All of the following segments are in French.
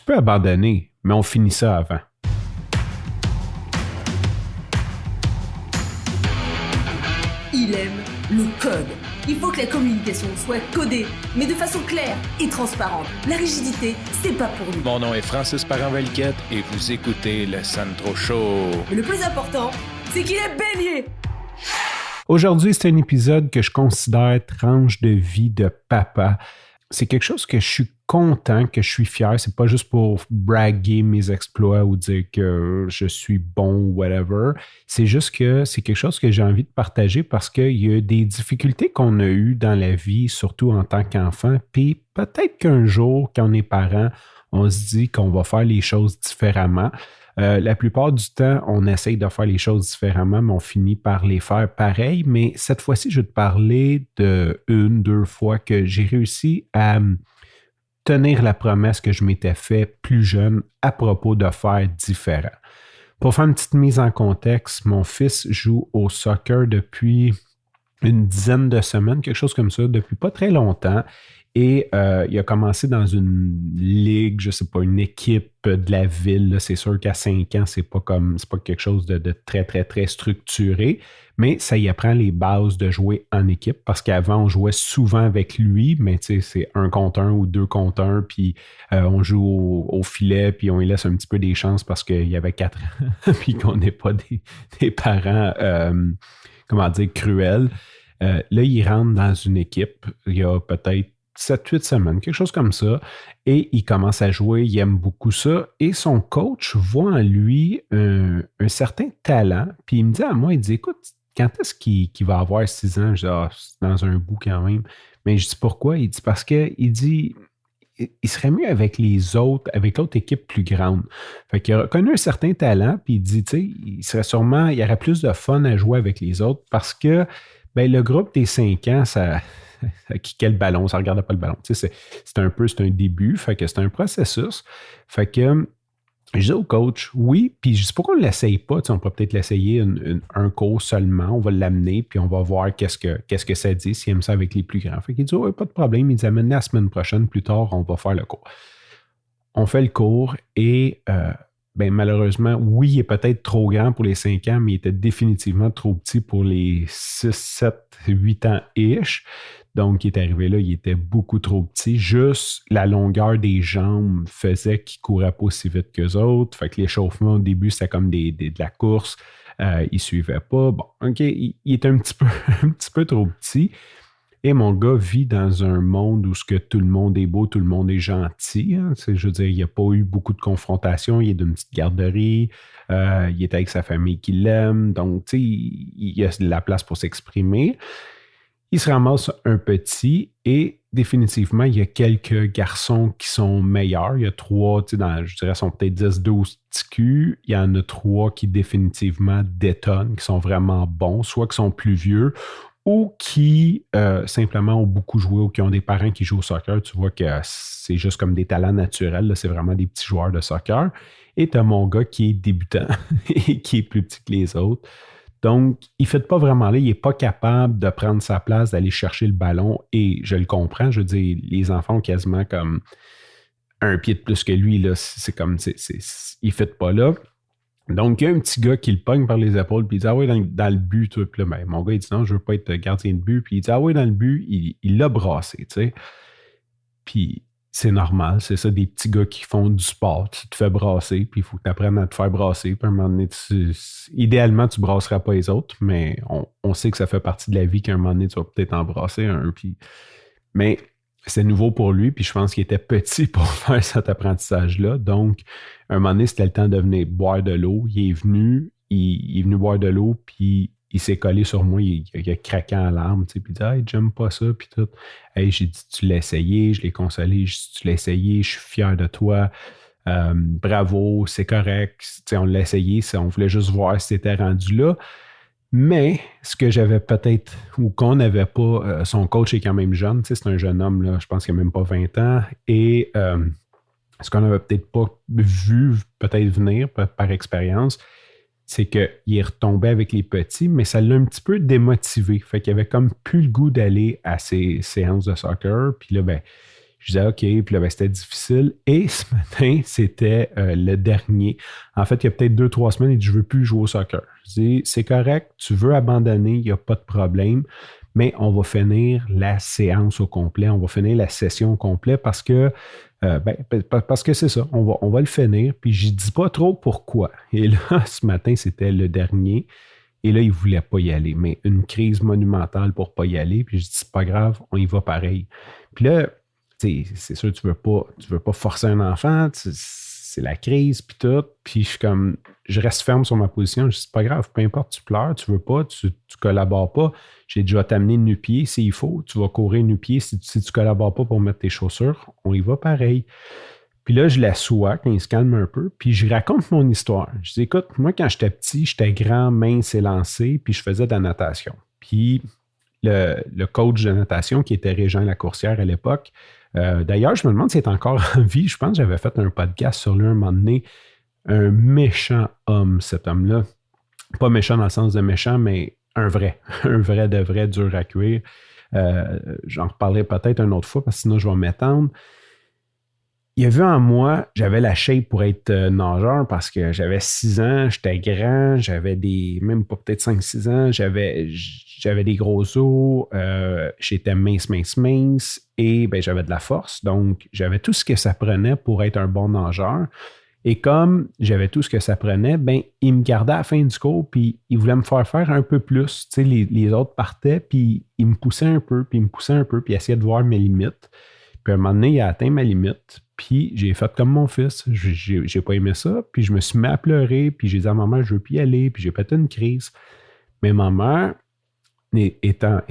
peux abandonner, mais on finit ça avant. Il aime le code. Il faut que la communication soit codée, mais de façon claire et transparente. La rigidité, c'est pas pour lui. Mon nom est Francis Parent-Valquette et vous écoutez le Sandro Show. Mais le plus important, c'est qu'il est bélier. Aujourd'hui, c'est un épisode que je considère tranche de vie de papa. C'est quelque chose que je suis content, que je suis fier. C'est pas juste pour braguer mes exploits ou dire que je suis bon ou whatever. C'est juste que c'est quelque chose que j'ai envie de partager parce qu'il y a des difficultés qu'on a eues dans la vie, surtout en tant qu'enfant. Puis peut-être qu'un jour, quand on est parent, on se dit qu'on va faire les choses différemment. La plupart du temps, on essaye de faire les choses différemment, mais on finit par les faire pareil. Mais cette fois-ci, je vais te parler de 1-2 fois que j'ai réussi à tenir la promesse que je m'étais fait plus jeune à propos de faire différent. Pour faire une petite mise en contexte, mon fils joue au soccer depuis une dizaine de semaines, quelque chose comme ça, depuis pas très longtemps. Et il a commencé dans une ligue, je sais pas, une équipe de la ville. Là. C'est sûr qu'à 5 ans, c'est pas quelque chose de très, très, très structuré, mais ça y apprend les bases de jouer en équipe parce qu'avant, on jouait souvent avec lui, mais tu sais, c'est 1 contre 1 ou 2 contre 1, puis on joue au filet, puis on lui laisse un petit peu des chances parce qu'il y avait 4 ans, puis qu'on n'est pas des parents, cruels. Là, il rentre dans une équipe, il y a peut-être 7-8 semaines, quelque chose comme ça, et il commence à jouer, il aime beaucoup ça, et son coach voit en lui un certain talent, puis il me dit à moi, il dit, écoute, quand est-ce qu'il va avoir 6 ans? Je dis, c'est dans un bout quand même, mais je dis, pourquoi? Il dit, parce que, il dit, il serait mieux avec avec l'autre équipe plus grande. Fait qu'il a reconnu un certain talent, puis il dit, tu sais, il y aurait plus de fun à jouer avec les autres, parce que, ben, le groupe des 5 ans, ça kickait le ballon, ça ne regardait pas le ballon. Tu sais, c'est un début, fait que c'est un processus. Fait que je dis au coach, oui, puis je dis pourquoi on ne l'essaye pas? Tu sais, on pourrait peut-être l'essayer un cours seulement, on va l'amener, puis on va voir qu'est-ce que ça dit, s'il aime ça avec les plus grands. Fait qu'il dit, ouais, pas de problème, il dit, amène la semaine prochaine, plus tard, on va faire le cours. On fait le cours et ben, malheureusement, oui, il est peut-être trop grand pour les 5 ans, mais il était définitivement trop petit pour les 6, 7, 8 ans-ish. Donc, il est arrivé là, il était beaucoup trop petit. Juste la longueur des jambes faisait qu'il ne courait pas aussi vite qu'eux autres. Fait que l'échauffement, au début, c'était comme de la course. Il ne suivait pas. Bon, OK, il était un petit peu trop petit. Et mon gars vit dans un monde où ce que tout le monde est beau, tout le monde est gentil. Hein. Je veux dire, il n'y a pas eu beaucoup de confrontations. Il est d'une petite garderie. Il est avec sa famille qui l'aime. Donc, tu sais, il y a de la place pour s'exprimer. Il se ramasse un petit et définitivement, il y a quelques garçons qui sont meilleurs. Il y a 3, tu sais, je dirais, sont peut-être 10-12 petits culs. Il y en a 3 qui définitivement détonnent, qui sont vraiment bons, soit qui sont plus vieux ou qui simplement ont beaucoup joué ou qui ont des parents qui jouent au soccer. Tu vois que c'est juste comme des talents naturels. Là, c'est vraiment des petits joueurs de soccer. Et tu as mon gars qui est débutant et qui est plus petit que les autres. Donc, il ne fait pas vraiment là. Il n'est pas capable de prendre sa place, d'aller chercher le ballon. Et je le comprends. Je veux dire, les enfants ont quasiment comme un pied de plus que lui. Là. C'est comme, il ne fait pas là. Donc, il y a un petit gars qui le pogne par les épaules, puis il dit, ah oui, dans le but, toi. Puis là, ben, mon gars, il dit, non, je ne veux pas être gardien de but. Puis il dit, ah oui, dans le but, il l'a brassé, tu sais. Puis c'est normal, c'est ça, des petits gars qui font du sport. Tu te fais brasser, puis il faut que tu apprennes à te faire brasser. Puis à un moment donné, idéalement, tu ne brasseras pas les autres, mais on sait que ça fait partie de la vie qu'à un moment donné, tu vas peut-être en brasser un. Puis... Mais c'est nouveau pour lui, puis je pense qu'il était petit pour faire cet apprentissage-là. Donc, à un moment donné, c'était le temps de venir boire de l'eau. Il est venu boire de l'eau, puis il s'est collé sur moi, il a craqué en larmes, tu sais, puis il dit « Hey, j'aime pas ça », puis tout. Hey, j'ai dit « Tu l'as essayé », je l'ai consolé, j'ai dit « Tu l'as essayé, je suis fier de toi, bravo, c'est correct », tu sais, on l'a essayé, on voulait juste voir si c'était rendu là. Mais ce que j'avais peut-être, ou qu'on n'avait pas, son coach est quand même jeune, tu sais, c'est un jeune homme, là, je pense qu'il n'a même pas 20 ans, et ce qu'on n'avait peut-être pas vu, peut-être venir par expérience, c'est qu'il est retombé avec les petits, mais ça l'a un petit peu démotivé. Fait qu'il avait comme plus le goût d'aller à ses séances de soccer. Puis là, ben, Je disais OK, puis là, c'était difficile. Et ce matin, c'était le dernier. En fait, il y a peut-être 2-3 semaines, il dit, je ne veux plus jouer au soccer. Je dis, c'est correct, tu veux abandonner, il n'y a pas de problème, mais on va finir la séance au complet, on va finir la session au complet parce que c'est ça, on va le finir, puis je ne dis pas trop pourquoi. Et là, ce matin, c'était le dernier. Et là, il ne voulait pas y aller, mais une crise monumentale pour ne pas y aller. Puis je dis, c'est pas grave, on y va pareil. Puis là, c'est sûr, tu veux pas forcer un enfant, c'est la crise, puis tout. Puis je reste ferme sur ma position. Je dis, c'est pas grave, peu importe, tu pleures, tu veux pas, tu collabores pas. J'ai déjà t'amener nu-pied s'il faut. Tu vas courir nu-pied si tu collabores pas pour mettre tes chaussures. On y va pareil. Puis là, je l'assois quand il se calme un peu, puis je raconte mon histoire. Je dis, écoute, moi, quand j'étais petit, j'étais grand, mince, élancé, puis je faisais de la natation. Puis le coach de natation, qui était Régent Lacourcière à l'époque, d'ailleurs, je me demande s'il est encore en vie. Je pense que j'avais fait un podcast sur lui un moment donné. Un méchant homme, cet homme-là. Pas méchant dans le sens de méchant, mais un vrai de vrai, dur à cuire. J'en reparlerai peut-être une autre fois, parce que sinon, je vais m'étendre. Il a vu en moi, j'avais la shape pour être nageur parce que j'avais 6 ans, j'étais grand, j'avais même pas peut-être 5-6 ans, j'avais des gros os, j'étais mince et j'avais de la force. Donc, j'avais tout ce que ça prenait pour être un bon nageur. Et comme j'avais tout ce que ça prenait, il me gardait à la fin du cours puis il voulait me faire un peu plus. Tu sais, les autres partaient puis il me poussait un peu, puis il essayait de voir mes limites. Puis à un moment donné, il a atteint ma limite. Puis j'ai fait comme mon fils. J'ai pas aimé ça. Puis je me suis mis à pleurer. Puis j'ai dit à ma mère, je veux plus y aller. Puis j'ai pété une crise. Mais ma mère, étant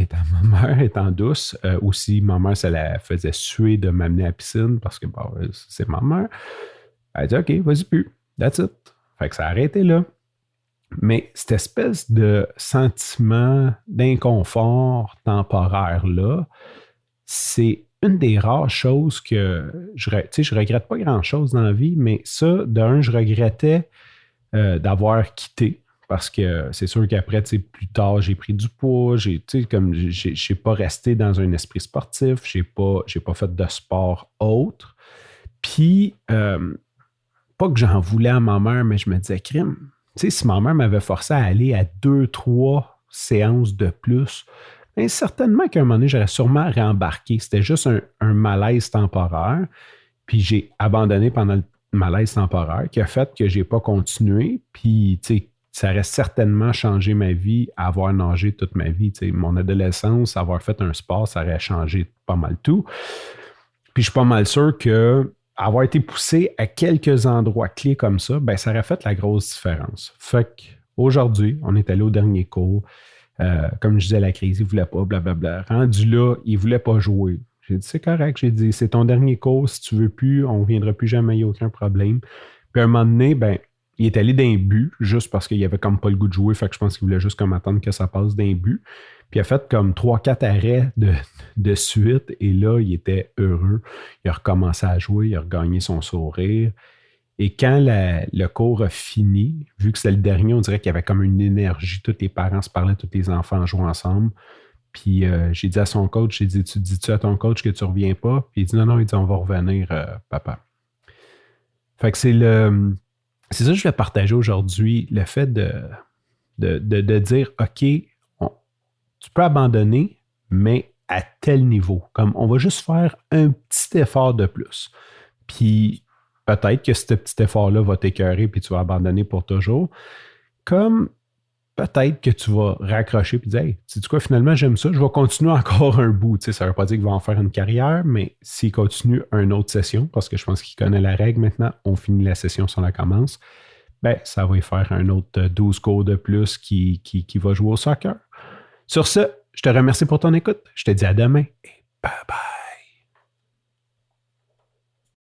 douce, aussi, ma mère, ça la faisait suer de m'amener à la piscine parce que c'est ma mère. Elle a dit, OK, vas-y plus. That's it. Fait que ça a arrêté là. Mais cette espèce de sentiment d'inconfort temporaire-là, c'est une des rares choses que je regrette pas grand-chose dans la vie, mais ça, d'un, je regrettais d'avoir quitté parce que c'est sûr qu'après, plus tard, j'ai pris du poids, j'ai pas resté dans un esprit sportif, j'ai pas fait de sport autre. Puis, pas que j'en voulais à ma mère, mais je me disais, crime, si ma mère m'avait forcé à aller à 2-3 séances de plus, certainement qu'à un moment donné, j'aurais sûrement réembarqué. C'était juste un malaise temporaire. Puis j'ai abandonné pendant le malaise temporaire qui a fait que je n'ai pas continué. Puis, ça aurait certainement changé ma vie, avoir nagé toute ma vie. Mon adolescence, avoir fait un sport, ça aurait changé pas mal tout. Puis je suis pas mal sûr que avoir été poussé à quelques endroits clés comme ça, ça aurait fait la grosse différence. Fait qu'aujourd'hui, on est allé au dernier cours. Comme je disais, la crise, il ne voulait pas, blablabla. Rendu là, il ne voulait pas jouer. J'ai dit, c'est correct. J'ai dit, c'est ton dernier cours. Si tu ne veux plus, on ne viendra plus jamais, il n'y a aucun problème. Puis à un moment donné, il est allé d'un but, juste parce qu'il n'avait comme pas le goût de jouer. Fait que je pense qu'il voulait juste comme attendre que ça passe d'un but. Puis il a fait comme 3-4 arrêts de suite. Et là, il était heureux. Il a recommencé à jouer, il a regagné son sourire. Et quand le cours a fini, vu que c'était le dernier, on dirait qu'il y avait comme une énergie. Tous les parents se parlaient, tous les enfants jouaient ensemble. Puis j'ai dit à son coach, tu dis-tu à ton coach que tu ne reviens pas? Puis il dit non, il dit on va revenir, papa. Fait que c'est ça que je vais partager aujourd'hui, le fait de dire, OK, tu peux abandonner, mais à tel niveau. Comme on va juste faire un petit effort de plus. Puis peut-être que ce petit effort-là va t'écœurer puis tu vas abandonner pour toujours. Comme peut-être que tu vas raccrocher puis dire, hey, sais-tu quoi, finalement, j'aime ça, je vais continuer encore un bout. Tu sais, ça ne veut pas dire qu'il va en faire une carrière, mais s'il continue une autre session, parce que je pense qu'il connaît la règle maintenant, on finit la session si on la commence, ça va y faire un autre 12 cours de plus qui va jouer au soccer. Sur ce, je te remercie pour ton écoute. Je te dis à demain et bye bye.